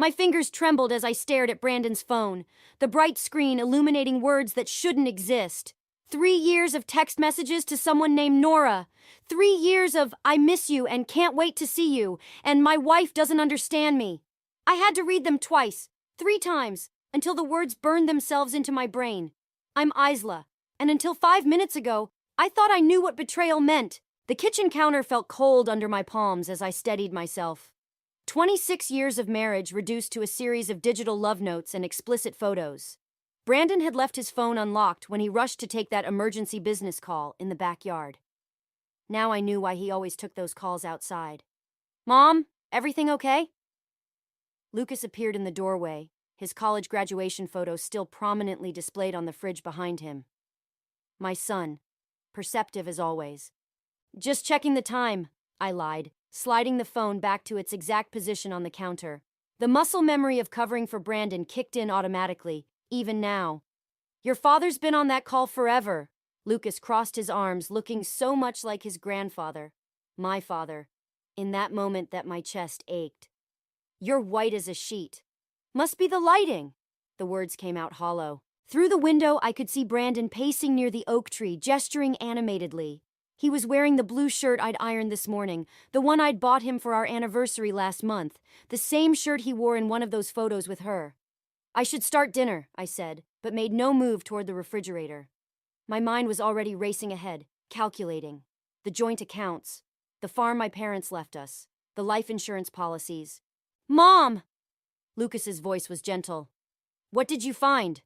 My fingers trembled as I stared at Brandon's phone, the bright screen illuminating words that shouldn't exist. 3 years of text messages to someone named Nora. 3 years of "I miss you and can't wait to see you" and "my wife doesn't understand me." I had to read them twice, 3 times, until the words burned themselves into my brain. I'm Isla, and until 5 minutes ago, I thought I knew what betrayal meant. The kitchen counter felt cold under my palms as I steadied myself. 26 years of marriage reduced to a series of digital love notes and explicit photos. Brandon had left his phone unlocked when he rushed to take that emergency business call in the backyard. Now I knew why he always took those calls outside. "Mom, everything okay?" Lucas appeared in the doorway, his college graduation photo still prominently displayed on the fridge behind him. My son, perceptive as always. "Just checking the time," I lied, sliding the phone back to its exact position on the counter. The muscle memory of covering for Brandon kicked in automatically, even now. "Your father's been on that call forever." Lucas crossed his arms, looking so much like his grandfather, my father, in that moment that my chest ached. "You're white as a sheet." "Must be the lighting." The words came out hollow. Through the window, I could see Brandon pacing near the oak tree, gesturing animatedly. He was wearing the blue shirt I'd ironed this morning, the one I'd bought him for our anniversary last month, the same shirt he wore in one of those photos with her. "I should start dinner," I said, but made no move toward the refrigerator. My mind was already racing ahead, calculating. The joint accounts, the farm my parents left us, the life insurance policies. "Mom!" Lucas's voice was gentle. "What did you find?"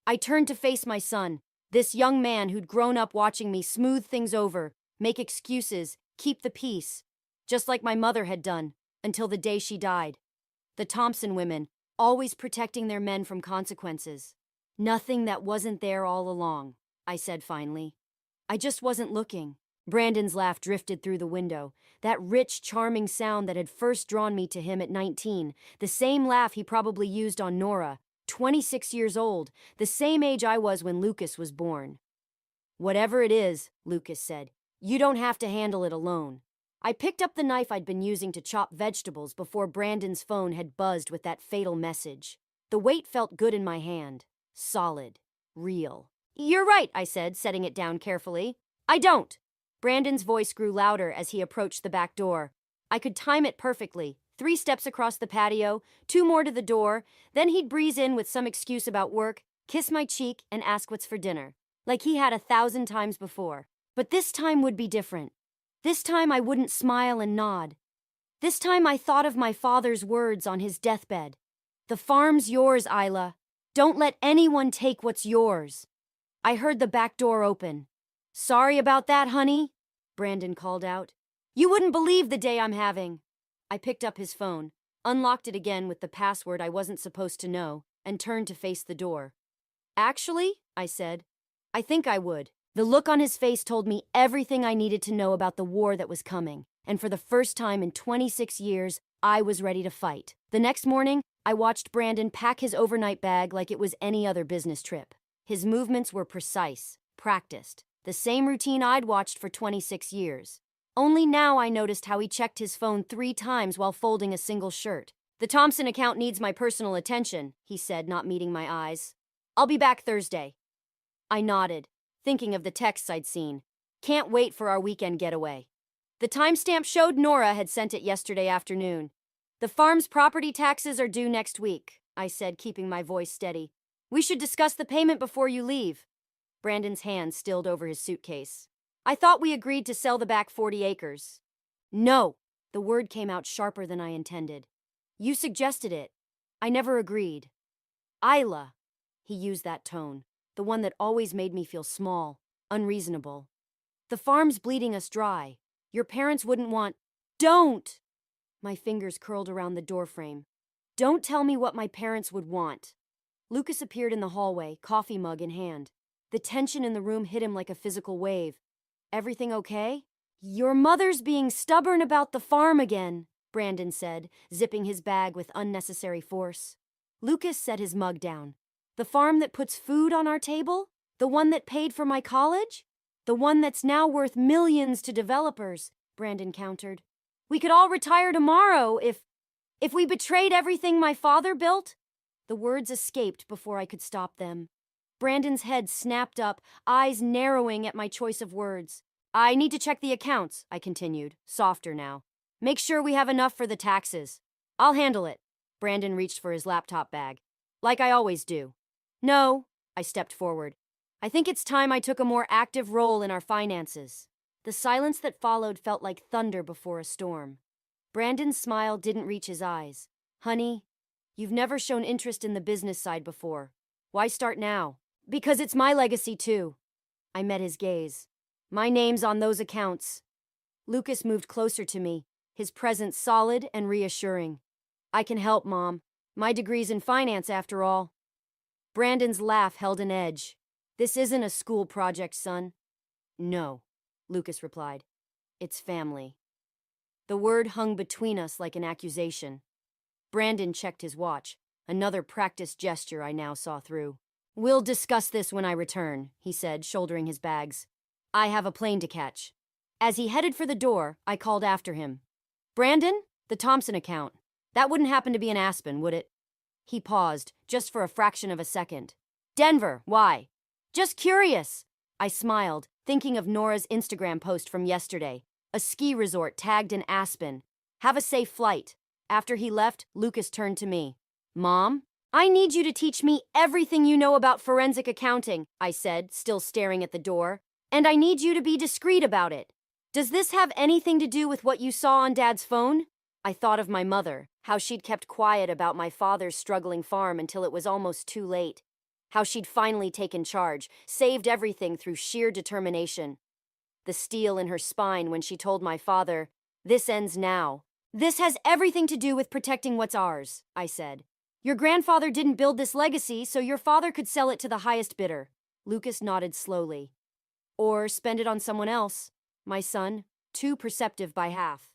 I turned to face my son, this young man who'd grown up watching me smooth things over, make excuses, keep the peace, just like my mother had done, until the day she died. The Thompson women, always protecting their men from consequences. "Nothing that wasn't there all along," I said finally. "I just wasn't looking." Brandon's laugh drifted through the window, that rich, charming sound that had first drawn me to him at 19, the same laugh he probably used on Nora, 26 years old, the same age I was when Lucas was born. "Whatever it is," Lucas said, "you don't have to handle it alone." I picked up the knife I'd been using to chop vegetables before Brandon's phone had buzzed with that fatal message. The weight felt good in my hand. Solid. Real. "You're right," I said, setting it down carefully. "I don't." Brandon's voice grew louder as he approached the back door. I could time it perfectly. 3 steps across the patio, 2 more to the door, then he'd breeze in with some excuse about work, kiss my cheek, and ask what's for dinner, like he had 1,000 times before. But this time would be different. This time I wouldn't smile and nod. This time I thought of my father's words on his deathbed. "The farm's yours, Isla. Don't let anyone take what's yours." I heard the back door open. "Sorry about that, honey," Brandon called out. "You wouldn't believe the day I'm having." I picked up his phone, unlocked it again with the password I wasn't supposed to know, and turned to face the door. "Actually," I said, "I think I would." The look on his face told me everything I needed to know about the war that was coming, and for the first time in 26 years, I was ready to fight. The next morning, I watched Brandon pack his overnight bag like it was any other business trip. His movements were precise, practiced, the same routine I'd watched for 26 years. Only now I noticed how he checked his phone 3 times while folding a single shirt. "The Thompson account needs my personal attention," he said, not meeting my eyes. "I'll be back Thursday." I nodded, thinking of the texts I'd seen. "Can't wait for our weekend getaway." The timestamp showed Nora had sent it yesterday afternoon. "The farm's property taxes are due next week," I said, keeping my voice steady. "We should discuss the payment before you leave." Brandon's hand stilled over his suitcase. "I thought we agreed to sell the back 40 acres. "No." The word came out sharper than I intended. "You suggested it. I never agreed." "Isla." He used that tone, the one that always made me feel small, unreasonable. "The farm's bleeding us dry. Your parents wouldn't want—" "Don't!" My fingers curled around the doorframe. "Don't tell me what my parents would want." Lucas appeared in the hallway, coffee mug in hand. The tension in the room hit him like a physical wave. "Everything okay?" "Your mother's being stubborn about the farm again," Brandon said, zipping his bag with unnecessary force. Lucas set his mug down. "The farm that puts food on our table? The one that paid for my college? The one that's now worth millions to developers," Brandon countered. "We could all retire tomorrow if—" If we betrayed everything my father built? The words escaped before I could stop them. Brandon's head snapped up, eyes narrowing at my choice of words. I need to check the accounts, I continued, softer now. Make sure we have enough for the taxes. I'll handle it. Brandon reached for his laptop bag. Like I always do. No, I stepped forward. I think it's time I took a more active role in our finances. The silence that followed felt like thunder before a storm. Brandon's smile didn't reach his eyes. Honey, you've never shown interest in the business side before. Why start now? Because it's my legacy too. I met his gaze. My name's on those accounts. Lucas moved closer to me, his presence solid and reassuring. I can help, Mom. My degree's in finance, after all. Brandon's laugh held an edge. This isn't a school project, son. No, Lucas replied. It's family. The word hung between us like an accusation. Brandon checked his watch, another practiced gesture I now saw through. We'll discuss this when I return, he said, shouldering his bags. I have a plane to catch. As he headed for the door, I called after him. Brandon, the Thompson account. That wouldn't happen to be in Aspen, would it? He paused, just for a fraction of a second. Denver, why? Just curious. I smiled, thinking of Nora's Instagram post from yesterday. A ski resort tagged in Aspen. Have a safe flight. After he left, Lucas turned to me. Mom? I need you to teach me everything you know about forensic accounting, I said, still staring at the door. And I need you to be discreet about it. Does this have anything to do with what you saw on Dad's phone? I thought of my mother, how she'd kept quiet about my father's struggling farm until it was almost too late. How she'd finally taken charge, saved everything through sheer determination. The steel in her spine when she told my father, "This ends now." This has everything to do with protecting what's ours, I said. Your grandfather didn't build this legacy so your father could sell it to the highest bidder. Lucas nodded slowly. Or spend it on someone else. My son, too perceptive by half.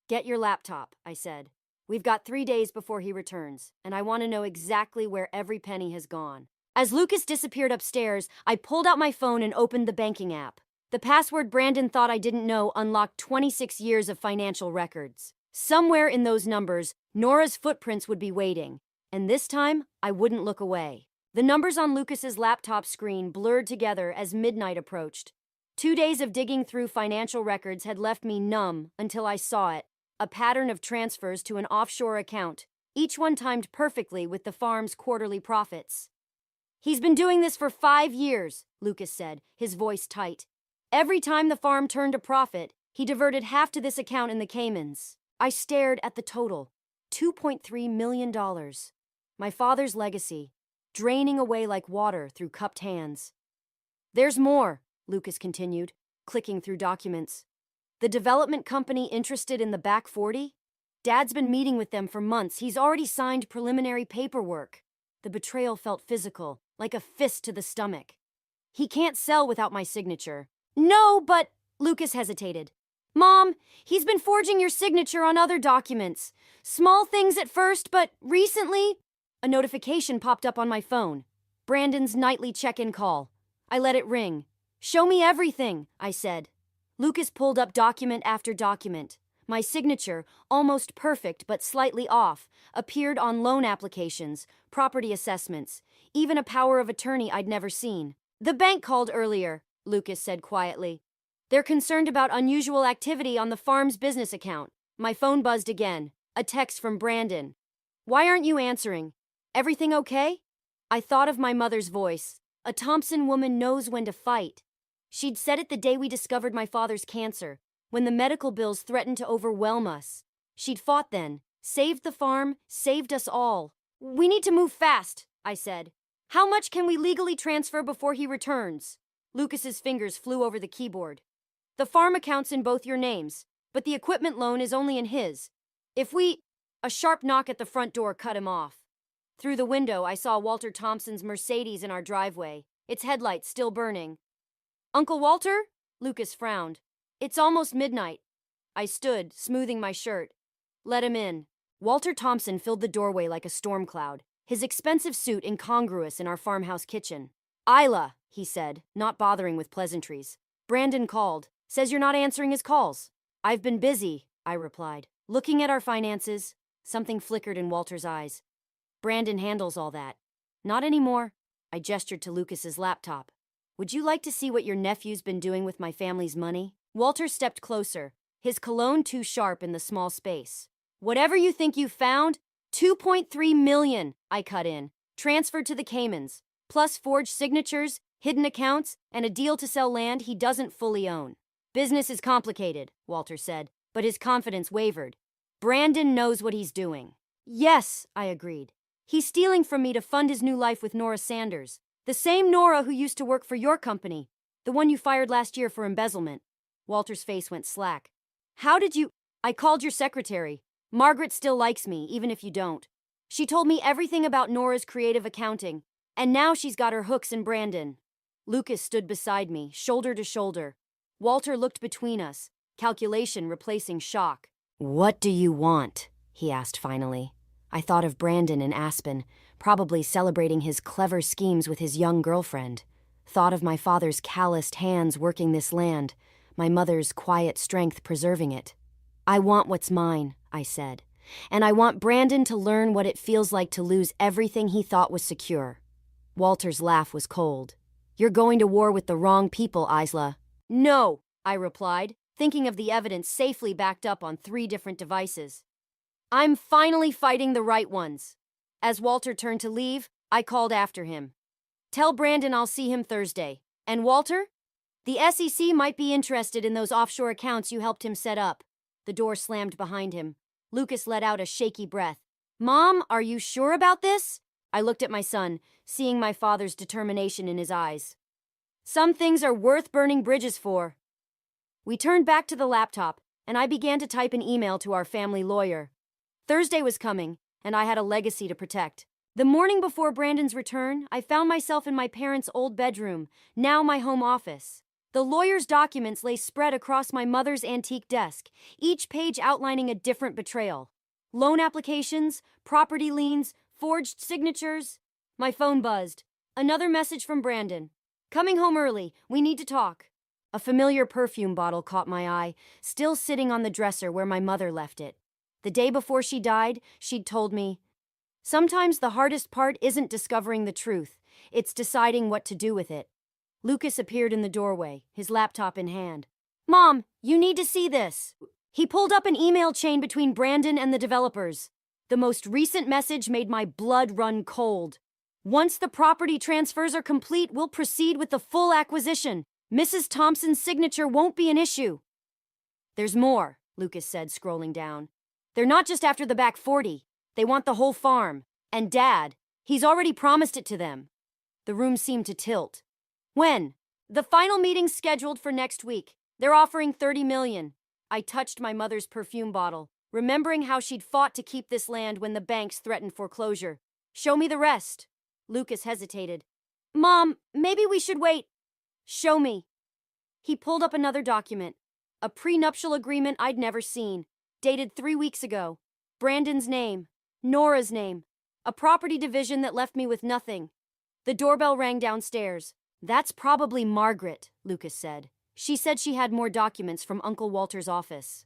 Get your laptop, I said. We've got 3 days before he returns, and I want to know exactly where every penny has gone. As Lucas disappeared upstairs, I pulled out my phone and opened the banking app. The password Brandon thought I didn't know unlocked 26 years of financial records. Somewhere in those numbers, Nora's footprints would be waiting, and this time, I wouldn't look away. The numbers on Lucas's laptop screen blurred together as midnight approached. 2 days of digging through financial records had left me numb until I saw it. A pattern of transfers to an offshore account, each one timed perfectly with the farm's quarterly profits. He's been doing this for 5 years, Lucas said, his voice tight. Every time the farm turned a profit, he diverted half to this account in the Caymans. I stared at the total, $2.3 million. My father's legacy, draining away like water through cupped hands. There's more, Lucas continued, clicking through documents. The development company interested in the back 40? Dad's been meeting with them for months. He's already signed preliminary paperwork. The betrayal felt physical, like a fist to the stomach. He can't sell without my signature. No, but... Lucas hesitated. Mom, he's been forging your signature on other documents. Small things at first, but recently... A notification popped up on my phone. Brandon's nightly check-in call. I let it ring. Show me everything, I said. Lucas pulled up document after document. My signature, almost perfect but slightly off, appeared on loan applications, property assessments, even a power of attorney I'd never seen. The bank called earlier, Lucas said quietly. They're concerned about unusual activity on the farm's business account. My phone buzzed again. A text from Brandon. Why aren't you answering? Everything okay? I thought of my mother's voice. A Thompson woman knows when to fight. She'd said it the day we discovered my father's cancer, when the medical bills threatened to overwhelm us. She'd fought then, saved the farm, saved us all. We need to move fast, I said. How much can we legally transfer before he returns? Lucas's fingers flew over the keyboard. The farm account's in both your names, but the equipment loan is only in his. If we... A sharp knock at the front door cut him off. Through the window, I saw Walter Thompson's Mercedes in our driveway, its headlights still burning. Uncle Walter? Lucas frowned. It's almost midnight. I stood, smoothing my shirt. Let him in. Walter Thompson filled the doorway like a storm cloud, his expensive suit incongruous in our farmhouse kitchen. Isla, he said, not bothering with pleasantries. Brandon called. Says you're not answering his calls. I've been busy, I replied. Looking at our finances. Something flickered in Walter's eyes. Brandon handles all that. Not anymore. I gestured to Lucas's laptop. Would you like to see what your nephew's been doing with my family's money? Walter stepped closer, his cologne too sharp in the small space. Whatever you think you found, 2.3 million, I cut in, transferred to the Caymans, plus forged signatures, hidden accounts, and a deal to sell land he doesn't fully own. Business is complicated, Walter said, but his confidence wavered. Brandon knows what he's doing. Yes, I agreed. He's stealing from me to fund his new life with Nora Sanders. The same Nora who used to work for your company. The one you fired last year for embezzlement. Walter's face went slack. How did you... I called your secretary. Margaret still likes me, even if you don't. She told me everything about Nora's creative accounting, and now she's got her hooks in Brandon. Lucas stood beside me, shoulder to shoulder. Walter looked between us, calculation replacing shock. What do you want? He asked finally. I thought of Brandon in Aspen, probably celebrating his clever schemes with his young girlfriend. Thought of my father's calloused hands working this land, my mother's quiet strength preserving it. I want what's mine, I said, and I want Brandon to learn what it feels like to lose everything he thought was secure. Walter's laugh was cold. You're going to war with the wrong people, Isla. No, I replied, thinking of the evidence safely backed up on 3 different devices. I'm finally fighting the right ones. As Walter turned to leave, I called after him. Tell Brandon I'll see him Thursday. And Walter? The SEC might be interested in those offshore accounts you helped him set up. The door slammed behind him. Lucas let out a shaky breath. Mom, are you sure about this? I looked at my son, seeing my father's determination in his eyes. Some things are worth burning bridges for. We turned back to the laptop, and I began to type an email to our family lawyer. Thursday was coming, and I had a legacy to protect. The morning before Brandon's return, I found myself in my parents' old bedroom, now my home office. The lawyer's documents lay spread across my mother's antique desk, each page outlining a different betrayal. Loan applications, property liens, forged signatures. My phone buzzed. Another message from Brandon. Coming home early. We need to talk. A familiar perfume bottle caught my eye, still sitting on the dresser where my mother left it. The day before she died, she'd told me, sometimes the hardest part isn't discovering the truth, it's deciding what to do with it. Lucas appeared in the doorway, his laptop in hand. Mom, you need to see this. He pulled up an email chain between Brandon and the developers. The most recent message made my blood run cold. Once the property transfers are complete, we'll proceed with the full acquisition. Mrs. Thompson's signature won't be an issue. There's more, Lucas said, scrolling down. They're not just after the back 40. They want the whole farm. And Dad, he's already promised it to them. The room seemed to tilt. When? The final meeting's scheduled for next week. They're offering $30 million. I touched my mother's perfume bottle, remembering how she'd fought to keep this land when the banks threatened foreclosure. Show me the rest. Lucas hesitated. Mom, maybe we should wait. Show me. He pulled up another document. A prenuptial agreement I'd never seen. Dated 3 weeks ago. Brandon's name. Nora's name. A property division that left me with nothing. The doorbell rang downstairs. That's probably Margaret, Lucas said. She said she had more documents from Uncle Walter's office.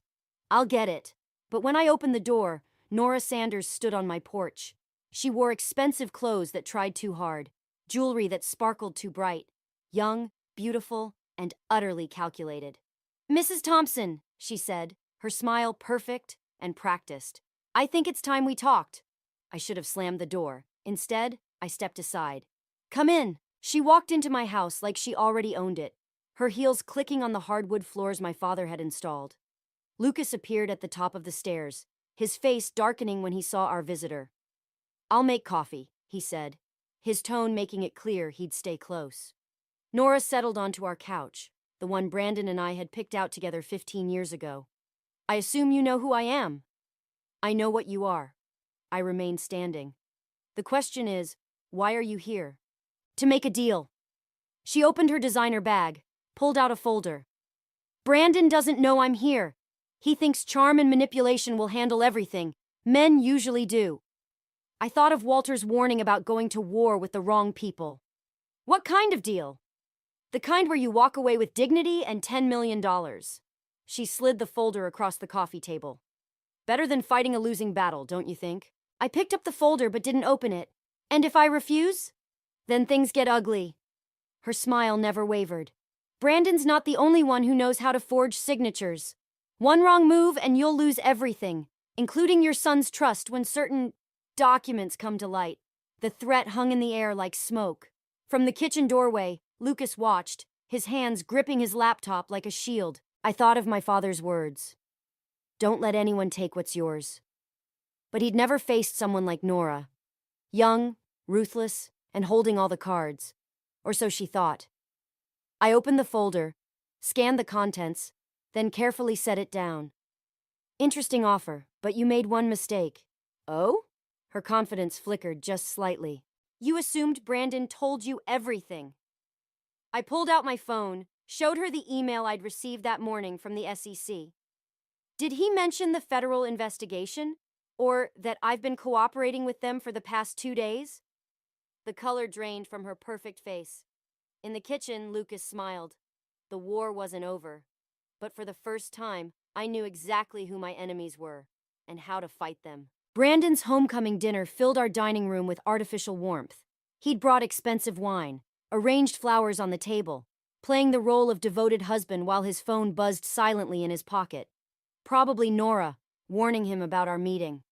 I'll get it. But when I opened the door, Nora Sanders stood on my porch. She wore expensive clothes that tried too hard, jewelry that sparkled too bright. Young, beautiful, and utterly calculated. Mrs. Thompson, she said, her smile perfect and practiced. I think it's time we talked. I should have slammed the door. Instead, I stepped aside. Come in. She walked into my house like she already owned it, her heels clicking on the hardwood floors my father had installed. Lucas appeared at the top of the stairs, his face darkening when he saw our visitor. I'll make coffee, he said, his tone making it clear he'd stay close. Nora settled onto our couch, the one Brandon and I had picked out together 15 years ago. I assume you know who I am. I know what you are. I remained standing. The question is, why are you here? To make a deal. She opened her designer bag, pulled out a folder. Brandon doesn't know I'm here. He thinks charm and manipulation will handle everything. Men usually do. I thought of Walter's warning about going to war with the wrong people. What kind of deal? The kind where you walk away with dignity and $10 million. She slid the folder across the coffee table. Better than fighting a losing battle, don't you think? I picked up the folder but didn't open it. And if I refuse? Then things get ugly. Her smile never wavered. Brandon's not the only one who knows how to forge signatures. One wrong move and you'll lose everything, including your son's trust when certain documents come to light. The threat hung in the air like smoke. From the kitchen doorway, Lucas watched, his hands gripping his laptop like a shield. I thought of my father's words. Don't let anyone take what's yours. But he'd never faced someone like Nora. Young, ruthless, and holding all the cards. Or so she thought. I opened the folder, scanned the contents, then carefully set it down. Interesting offer, but you made one mistake. Oh? Her confidence flickered just slightly. You assumed Brandon told you everything. I pulled out my phone, showed her the email I'd received that morning from the SEC. Did he mention the federal investigation? Or that I've been cooperating with them for the past 2 days? The color drained from her perfect face. In the kitchen, Lucas smiled. The war wasn't over. But for the first time, I knew exactly who my enemies were and how to fight them. Brandon's homecoming dinner filled our dining room with artificial warmth. He'd brought expensive wine, arranged flowers on the table, playing the role of devoted husband while his phone buzzed silently in his pocket. Probably Nora, warning him about our meeting.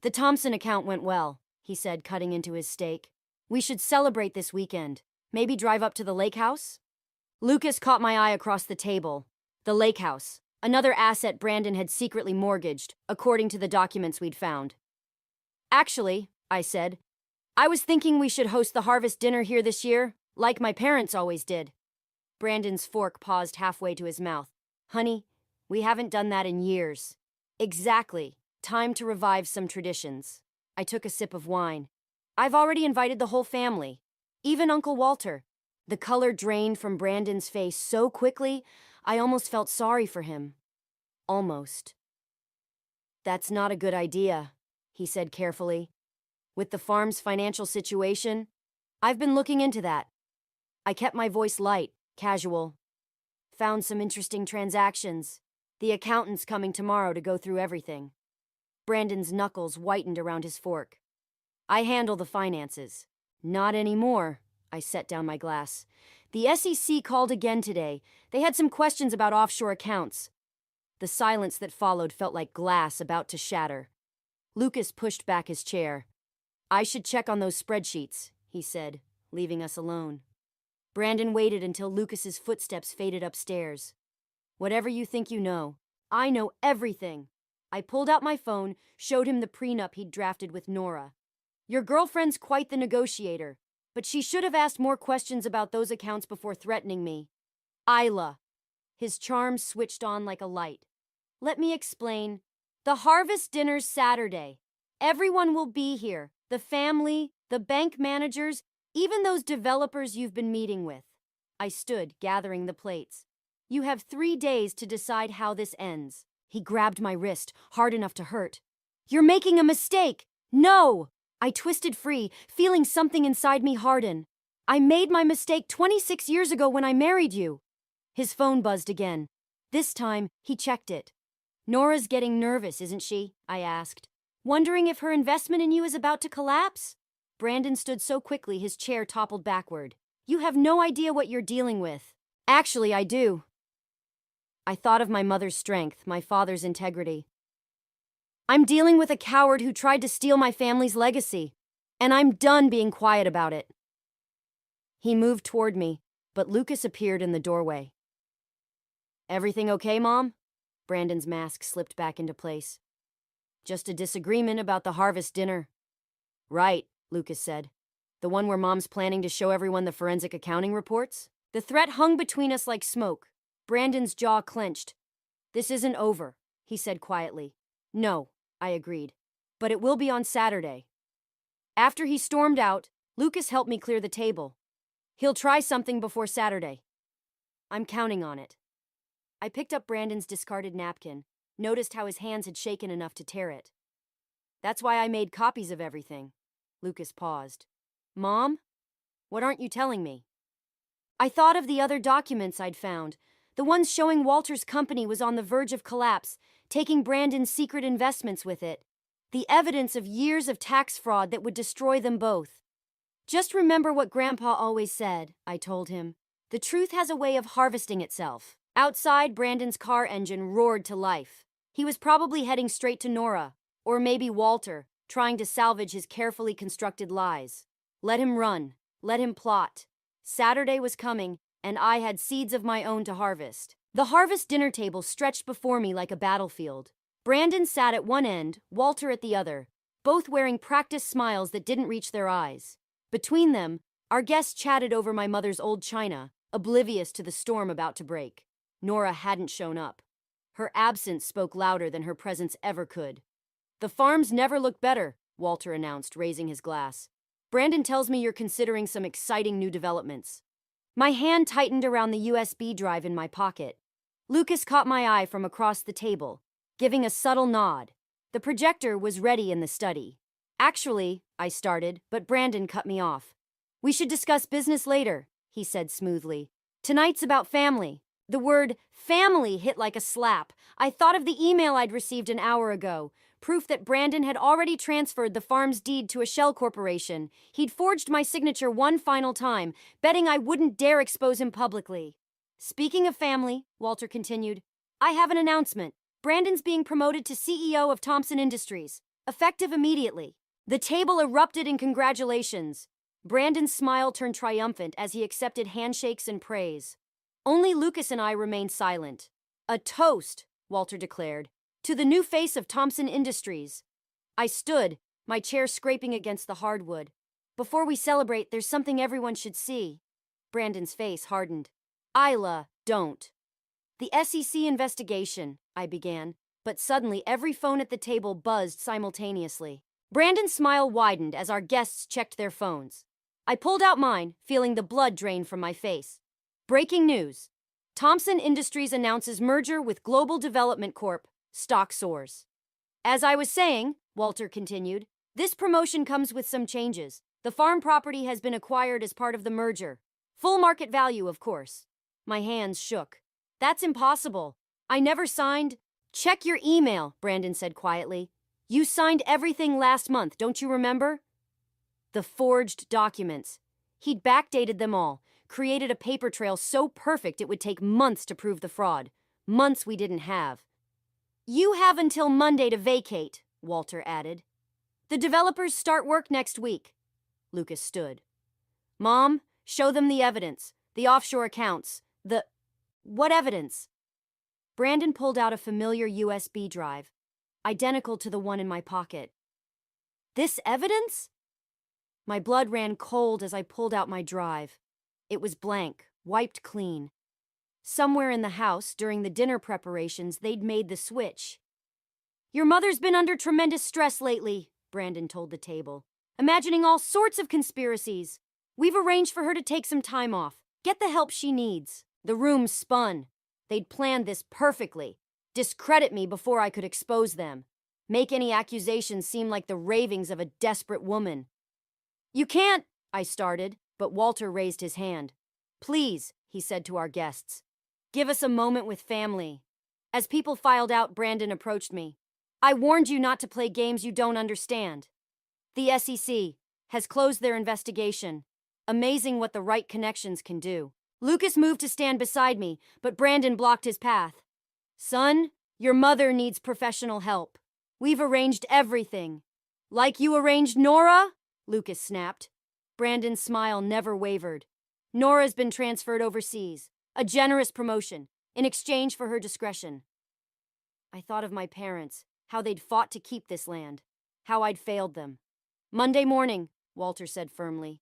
The Thompson account went well, he said, cutting into his steak. We should celebrate this weekend. Maybe drive up to the lake house? Lucas caught my eye across the table. The lake house, another asset Brandon had secretly mortgaged, according to the documents we'd found. Actually, I said, I was thinking we should host the harvest dinner here this year, like my parents always did. Brandon's fork paused halfway to his mouth. Honey, we haven't done that in years. Exactly. Time to revive some traditions. I took a sip of wine. I've already invited the whole family. Even Uncle Walter. The color drained from Brandon's face so quickly, I almost felt sorry for him. Almost. That's not a good idea, he said carefully. With the farm's financial situation, I've been looking into that. I kept my voice light, casual. Found some interesting transactions. The accountant's coming tomorrow to go through everything. Brandon's knuckles whitened around his fork. I handle the finances. Not anymore. I set down my glass. The SEC called again today. They had some questions about offshore accounts. The silence that followed felt like glass about to shatter. Lucas pushed back his chair. I should check on those spreadsheets, he said, leaving us alone. Brandon waited until Lucas's footsteps faded upstairs. Whatever you think you know, I know everything. I pulled out my phone, showed him the prenup he'd drafted with Nora. Your girlfriend's quite the negotiator, but she should have asked more questions about those accounts before threatening me. Isla. His charm switched on like a light. Let me explain. The harvest dinner's Saturday. Everyone will be here. The family, the bank managers, even those developers you've been meeting with. I stood, gathering the plates. You have 3 days to decide how this ends. He grabbed my wrist, hard enough to hurt. You're making a mistake! No! I twisted free, feeling something inside me harden. I made my mistake 26 years ago when I married you. His phone buzzed again. This time, he checked it. Nora's getting nervous, isn't she? I asked. Wondering if her investment in you is about to collapse? Brandon stood so quickly his chair toppled backward. You have no idea what you're dealing with. Actually, I do. I thought of my mother's strength, my father's integrity. I'm dealing with a coward who tried to steal my family's legacy, and I'm done being quiet about it. He moved toward me, but Lucas appeared in the doorway. Everything okay, Mom? Brandon's mask slipped back into place. Just a disagreement about the harvest dinner. Right, Lucas said. The one where Mom's planning to show everyone the forensic accounting reports? The threat hung between us like smoke. Brandon's jaw clenched. This isn't over, he said quietly. No, I agreed. But it will be on Saturday. After he stormed out, Lucas helped me clear the table. He'll try something before Saturday. I'm counting on it. I picked up Brandon's discarded napkin, noticed how his hands had shaken enough to tear it. That's why I made copies of everything. Lucas paused. Mom? What aren't you telling me? I thought of the other documents I'd found. The ones showing Walter's company was on the verge of collapse, taking Brandon's secret investments with it. The evidence of years of tax fraud that would destroy them both. Just remember what Grandpa always said, I told him. The truth has a way of harvesting itself. Outside, Brandon's car engine roared to life. He was probably heading straight to Nora, or maybe Walter, trying to salvage his carefully constructed lies. Let him run. Let him plot. Saturday was coming, and I had seeds of my own to harvest. The harvest dinner table stretched before me like a battlefield. Brandon sat at one end, Walter at the other, both wearing practiced smiles that didn't reach their eyes. Between them, our guests chatted over my mother's old china, oblivious to the storm about to break. Nora hadn't shown up. Her absence spoke louder than her presence ever could. The farms never looked better, Walter announced, raising his glass. Brandon tells me you're considering some exciting new developments. My hand tightened around the USB drive in my pocket. Lucas caught my eye from across the table, giving a subtle nod. The projector was ready in the study. Actually, I started, but Brandon cut me off. We should discuss business later, he said smoothly. Tonight's about family. The word family hit like a slap. I thought of the email I'd received an hour ago, proof that Brandon had already transferred the farm's deed to a shell corporation. He'd forged my signature one final time, betting I wouldn't dare expose him publicly. Speaking of family, Walter continued, I have an announcement. Brandon's being promoted to CEO of Thompson Industries, effective immediately. The table erupted in congratulations. Brandon's smile turned triumphant as he accepted handshakes and praise. Only Lucas and I remained silent. A toast, Walter declared, to the new face of Thompson Industries. I stood, my chair scraping against the hardwood. Before we celebrate, there's something everyone should see. Brandon's face hardened. Isla, don't. The SEC investigation, I began, but suddenly every phone at the table buzzed simultaneously. Brandon's smile widened as our guests checked their phones. I pulled out mine, feeling the blood drain from my face. Breaking news. Thompson Industries announces merger with Global Development Corp. Stock soars. As I was saying, Walter continued, this promotion comes with some changes. The farm property has been acquired as part of the merger. Full market value, of course. My hands shook. That's impossible. I never signed. Check your email, Brandon said quietly. You signed everything last month, don't you remember? The forged documents. He'd backdated them all, created a paper trail so perfect it would take months to prove the fraud. Months we didn't have. You have until Monday to vacate, Walter added. The developers start work next week. Lucas stood. Mom, show them the evidence, the offshore accounts, What evidence? Brandon pulled out a familiar USB drive, identical to the one in my pocket. This evidence? My blood ran cold as I pulled out my drive. It was blank, wiped clean. Somewhere in the house, during the dinner preparations, they'd made the switch. Your mother's been under tremendous stress lately, Brandon told the table, imagining all sorts of conspiracies. We've arranged for her to take some time off, get the help she needs. The room spun. They'd planned this perfectly. Discredit me before I could expose them. Make any accusations seem like the ravings of a desperate woman. You can't, I started, but Walter raised his hand. Please, he said to our guests. Give us a moment with family. As people filed out, Brandon approached me. I warned you not to play games you don't understand. The SEC has closed their investigation. Amazing what the right connections can do. Lucas moved to stand beside me, but Brandon blocked his path. Son, your mother needs professional help. We've arranged everything. Like you arranged Nora? Lucas snapped. Brandon's smile never wavered. Nora's been transferred overseas. A generous promotion, in exchange for her discretion. I thought of my parents, how they'd fought to keep this land, how I'd failed them. Monday morning, Walter said firmly.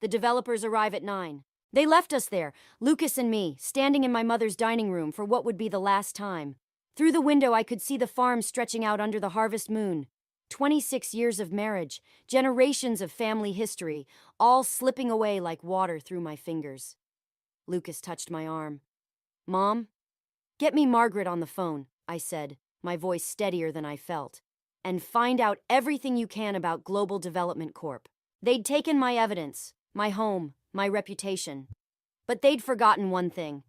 The developers arrive at 9. They left us there, Lucas and me, standing in my mother's dining room for what would be the last time. Through the window I could see the farm stretching out under the harvest moon. 26 years of marriage, generations of family history, all slipping away like water through my fingers. Lucas touched my arm. Mom, get me Margaret on the phone, I said, my voice steadier than I felt, and find out everything you can about Global Development Corp. They'd taken my evidence, my home, my reputation. But they'd forgotten one thing.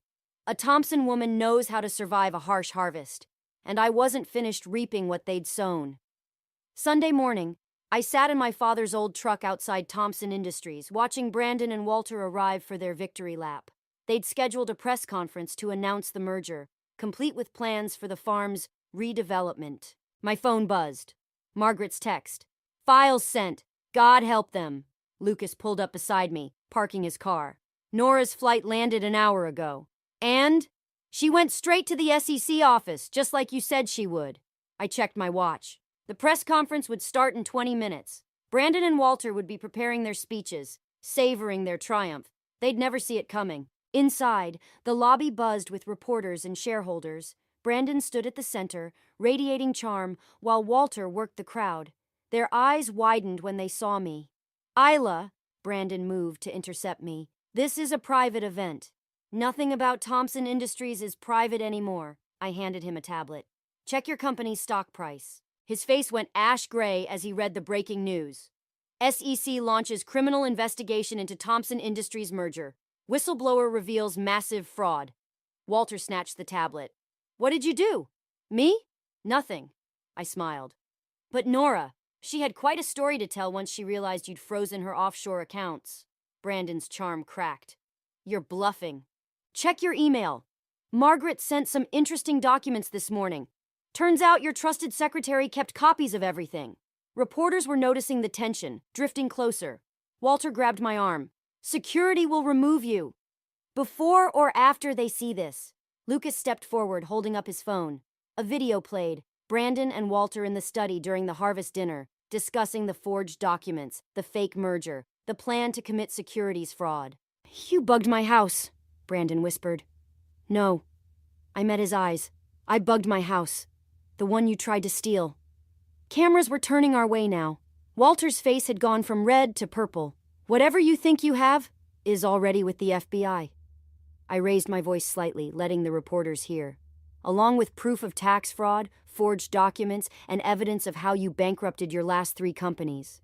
A Thompson woman knows how to survive a harsh harvest. and I wasn't finished reaping what they'd sown. Sunday morning, I sat in my father's old truck outside Thompson Industries, watching Brandon and Walter arrive for their victory lap. They'd scheduled a press conference to announce the merger, complete with plans for the farm's redevelopment. My phone buzzed. Margaret's text. Files sent. God help them. Lucas pulled up beside me, parking his car. Nora's flight landed an hour ago. And? She went straight to the SEC office, just like you said she would. I checked my watch. The press conference would start in 20 minutes. Brandon and Walter would be preparing their speeches, savoring their triumph. They'd never see it coming. Inside, the lobby buzzed with reporters and shareholders. Brandon stood at the center, radiating charm, while Walter worked the crowd. Their eyes widened when they saw me. Isla, Brandon moved to intercept me. This is a private event. Nothing about Thompson Industries is private anymore. I handed him a tablet. Check your company's stock price. His face went ash gray as he read the breaking news. SEC launches criminal investigation into Thompson Industries merger. Whistleblower reveals massive fraud. Walter snatched the tablet. What did you do? Me? Nothing. I smiled. But Nora, she had quite a story to tell once she realized you'd frozen her offshore accounts. Brandon's charm cracked. You're bluffing. Check your email. Margaret sent some interesting documents this morning. Turns out your trusted secretary kept copies of everything. Reporters were noticing the tension, drifting closer. Walter grabbed my arm. Security will remove you. Before or after they see this? Lucas stepped forward, holding up his phone. A video played. Brandon and Walter in the study during the harvest dinner, discussing the forged documents, the fake merger, the plan to commit securities fraud. You bugged my house, Brandon whispered. No. I met his eyes. I bugged my house. The one you tried to steal. Cameras were turning our way now. Walter's face had gone from red to purple. Whatever you think you have is already with the FBI. I raised my voice slightly, letting the reporters hear. Along with proof of tax fraud, forged documents, and evidence of how you bankrupted your last 3 companies.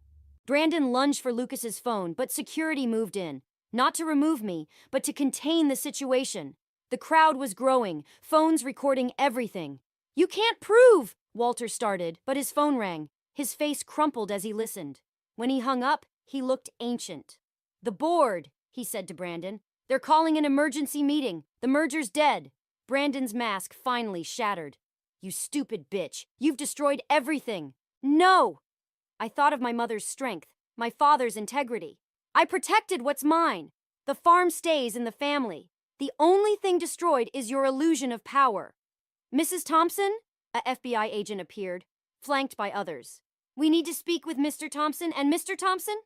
Brandon lunged for Lucas's phone, but security moved in. Not to remove me, but to contain the situation. The crowd was growing, phones recording everything. You can't prove, Walter started, but his phone rang. His face crumpled as he listened. When he hung up, he looked ancient. The board, he said to Brandon. They're calling an emergency meeting. The merger's dead. Brandon's mask finally shattered. You stupid bitch. You've destroyed everything. No! I thought of my mother's strength, my father's integrity. I protected what's mine. The farm stays in the family. The only thing destroyed is your illusion of power. Mrs. Thompson? A FBI agent appeared, flanked by others. We need to speak with Mr. Thompson and Mr. Thompson?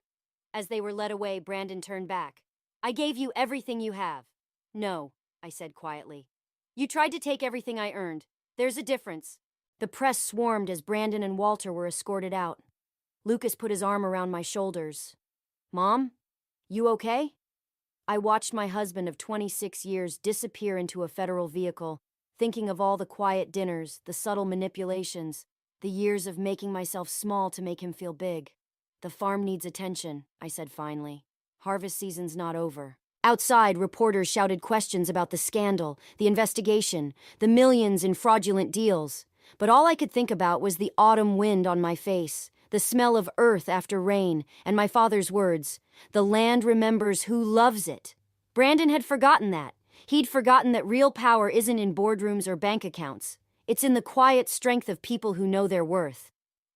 As they were led away, Brandon turned back. I gave you everything you have. No, I said quietly. You tried to take everything I earned. There's a difference. The press swarmed as Brandon and Walter were escorted out. Lucas put his arm around my shoulders. Mom, you okay? I watched my husband of 26 years disappear into a federal vehicle, thinking of all the quiet dinners, the subtle manipulations, the years of making myself small to make him feel big. The farm needs attention, I said finally. Harvest season's not over. Outside, reporters shouted questions about the scandal, the investigation, the millions in fraudulent deals. But all I could think about was the autumn wind on my face, the smell of earth after rain, and my father's words, "The land remembers who loves it." Brandon had forgotten that. He'd forgotten that real power isn't in boardrooms or bank accounts. It's in the quiet strength of people who know their worth.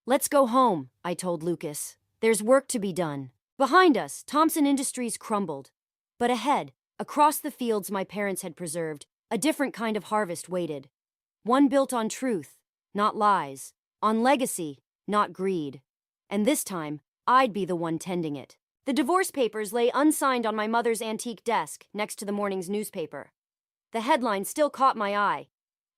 Let's go home, I told Lucas. There's work to be done. Behind us, Thompson Industries crumbled. But ahead, across the fields my parents had preserved, a different kind of harvest waited. One built on truth, not lies, on legacy, not greed. And this time, I'd be the one tending it. The divorce papers lay unsigned on my mother's antique desk next to the morning's newspaper. The headline still caught my eye.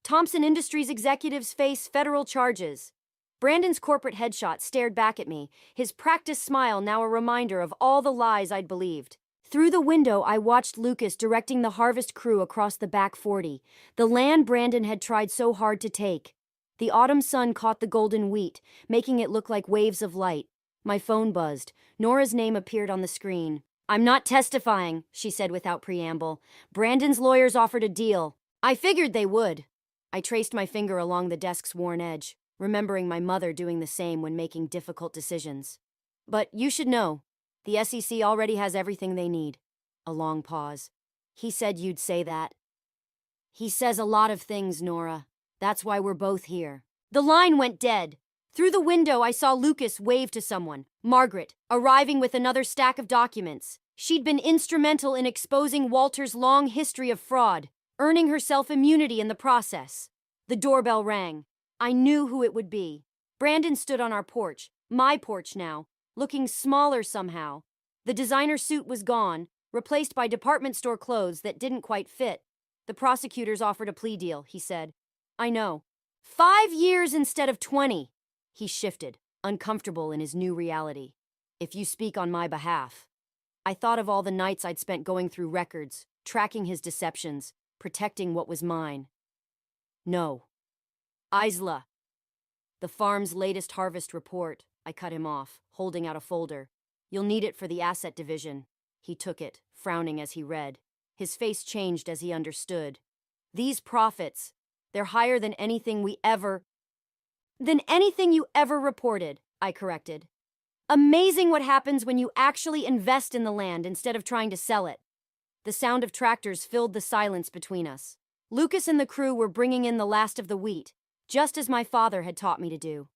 Thompson Industries executives face federal charges. Brandon's corporate headshot stared back at me, his practiced smile now a reminder of all the lies I'd believed. Through the window, I watched Lucas directing the harvest crew across the back 40, the land Brandon had tried so hard to take. The autumn sun caught the golden wheat, making it look like waves of light. My phone buzzed. Nora's name appeared on the screen. I'm not testifying, she said without preamble. Brandon's lawyers offered a deal. I figured they would. I traced my finger along the desk's worn edge, remembering my mother doing the same when making difficult decisions. But you should know, the SEC already has everything they need. A long pause. He said you'd say that. He says a lot of things, Nora. That's why we're both here. The line went dead. Through the window, I saw Lucas wave to someone, Margaret, arriving with another stack of documents. She'd been instrumental in exposing Walter's long history of fraud, earning herself immunity in the process. The doorbell rang. I knew who it would be. Brandon stood on our porch, my porch now, looking smaller somehow. The designer suit was gone, replaced by department store clothes that didn't quite fit. The prosecutors offered a plea deal, he said. I know. 5 years instead of 20. He shifted, uncomfortable in his new reality. If you speak on my behalf. I thought of all the nights I'd spent going through records, tracking his deceptions, protecting what was mine. No. Isla. The farm's latest harvest report. I cut him off, holding out a folder. You'll need it for the asset division. He took it, frowning as he read. His face changed as he understood. These profits, they're higher than anything you ever reported, I corrected. Amazing what happens when you actually invest in the land instead of trying to sell it. The sound of tractors filled the silence between us. Lucas and the crew were bringing in the last of the wheat, just as my father had taught me to do.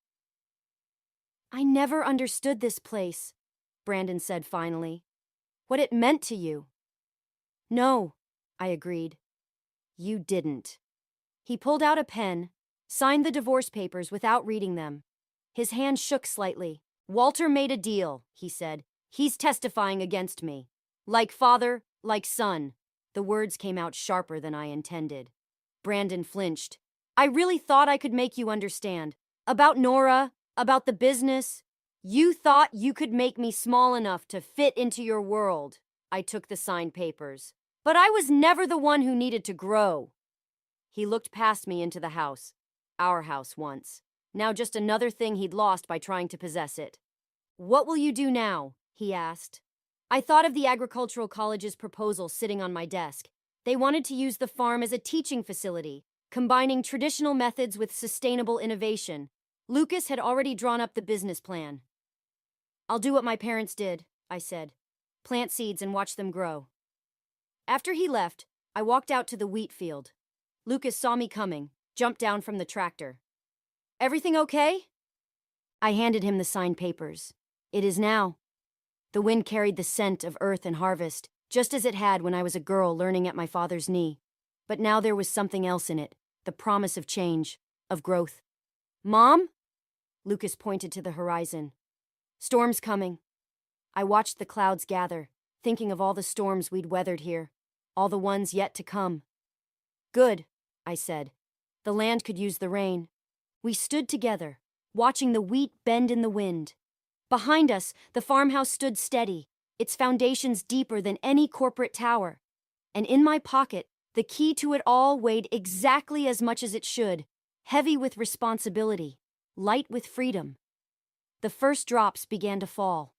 I never understood this place, Brandon said finally. What it meant to you. No, I agreed. You didn't. He pulled out a pen, signed the divorce papers without reading them. His hand shook slightly. Walter made a deal, he said. He's testifying against me. Like father, like son. The words came out sharper than I intended. Brandon flinched. I really thought I could make you understand. About Nora, about the business. You thought you could make me small enough to fit into your world. I took the signed papers. But I was never the one who needed to grow. He looked past me into the house. Our house once. Now just another thing he'd lost by trying to possess it. What will you do now? He asked. I thought of the agricultural college's proposal sitting on my desk. They wanted to use the farm as a teaching facility, combining traditional methods with sustainable innovation. Lucas had already drawn up the business plan. I'll do what my parents did, I said. Plant seeds and watch them grow. After he left, I walked out to the wheat field. Lucas saw me coming, jumped down from the tractor. Everything okay? I handed him the signed papers. It is now. The wind carried the scent of earth and harvest, just as it had when I was a girl learning at my father's knee. But now there was something else in it, the promise of change, of growth. Mom? Lucas pointed to the horizon. Storm's coming. I watched the clouds gather, thinking of all the storms we'd weathered here, all the ones yet to come. Good, I said. The land could use the rain. We stood together, watching the wheat bend in the wind. Behind us, the farmhouse stood steady, its foundations deeper than any corporate tower. And in my pocket, the key to it all weighed exactly as much as it should, heavy with responsibility, light with freedom. The first drops began to fall.